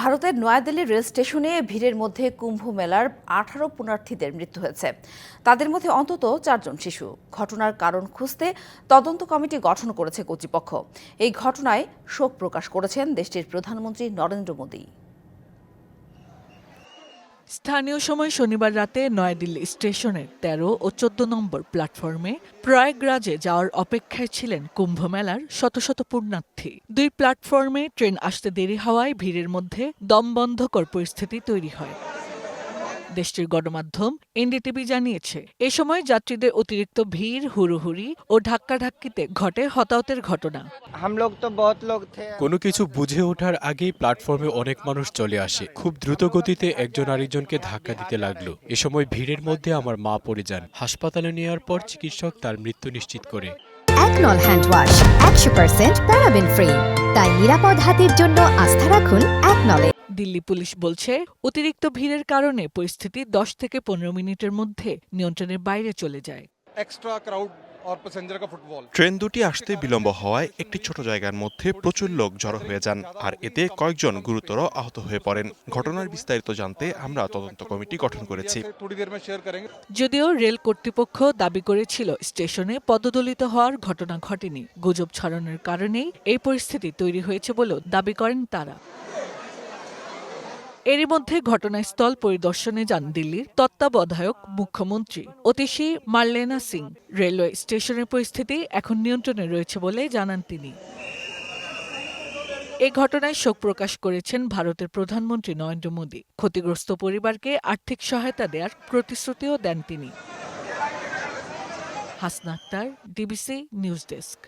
ভারতের নয়াদিল্লি রেল স্টেশনে ভিড়ের মধ্যে কুম্ভ মেলার 18 পুণ্যার্থীদের মৃত্যু হয়েছে। তাদের মধ্যে অন্তত 4 জন শিশু। ঘটনার কারণ খুঁজতে তদন্ত কমিটি গঠন করেছে কর্তৃপক্ষ। এই ঘটনায় শোক প্রকাশ করেছেন দেশটির প্রধানমন্ত্রী নরেন্দ্র মোদি। স্থানীয় সময় শনিবার রাতে নয়াদিল্লি স্টেশনের 13 ও 14 নম্বর প্ল্যাটফর্মে প্রয়াগরাজে যাওয়ার অপেক্ষায় ছিলেন কুম্ভ মেলার শত শত পুণ্যার্থী। দুই প্ল্যাটফর্মে ট্রেন আসতে দেরি হওয়ায় ভিড়ের মধ্যে দমবন্ধকর পরিস্থিতি তৈরি হয়। দেশটির গণমাধ্যম এনডিটিভি জানিয়েছে, এ সময় যাত্রীদের অতিরিক্ত ভিড়, হুড়োহুড়ি ও ধাক্কাধাক্কিতে ঘটে হতাহতের ঘটনা। কোনো কিছু বুঝে ওঠার আগেই প্ল্যাটফর্মে অনেক মানুষ চলে আসে। খুব দ্রুত গতিতে একজন আরেকজনকে ধাক্কা দিতে লাগলো। এ সময় ভিড়ের মধ্যে আমার মা পড়ে যান। হাসপাতালে নেওয়ার পর চিকিৎসক তার মৃত্যু নিশ্চিত করে। একনল হ্যান্ড ওয়াশ 100% প্যারাবেন ফ্রি, তাই নিরাপদ হাতের জন্য আস্থা রাখুন একনলে। দিল্লি পুলিশ বলছে, অতিরিক্ত ভিড়ের কারণে পরিস্থিতি 10 থেকে 15 মিনিটের মধ্যে নিয়ন্ত্রণের বাইরে চলে যায়। ট্রেন দুটি আসতে বিলম্ব হওয়ায় একটি ছোট জায়গার মধ্যে প্রচুর লোক জড়ো হয়ে যান, আর এতে কয়েকজন গুরুতর আহত হয়ে পড়েন। ঘটনার বিস্তারিত জানতে আমরা তদন্ত কমিটি গঠন করেছি। যদিও রেল কর্তৃপক্ষ দাবি করেছিল স্টেশনে পদদলিত হওয়ার ঘটনা ঘটেনি, গুজব ছড়ানোর কারণেই এই পরিস্থিতি তৈরি হয়েছে বলেও দাবি করেন তারা। এরই মধ্যে ঘটনাস্থল পরিদর্শনে যান দিল্লির তত্ত্বাবধায়ক মুখ্যমন্ত্রী অতিশী মার্লেনা সিং। রেলওয়ে স্টেশনের পরিস্থিতি এখন নিয়ন্ত্রণে রয়েছে বলে জানান তিনি। এ ঘটনায় শোক প্রকাশ করেছেন ভারতের প্রধানমন্ত্রী নরেন্দ্র মোদি। ক্ষতিগ্রস্ত পরিবারকে আর্থিক সহায়তা দেওয়ার প্রতিশ্রুতিও দেন তিনি। Hasna Akter, DBC news desk.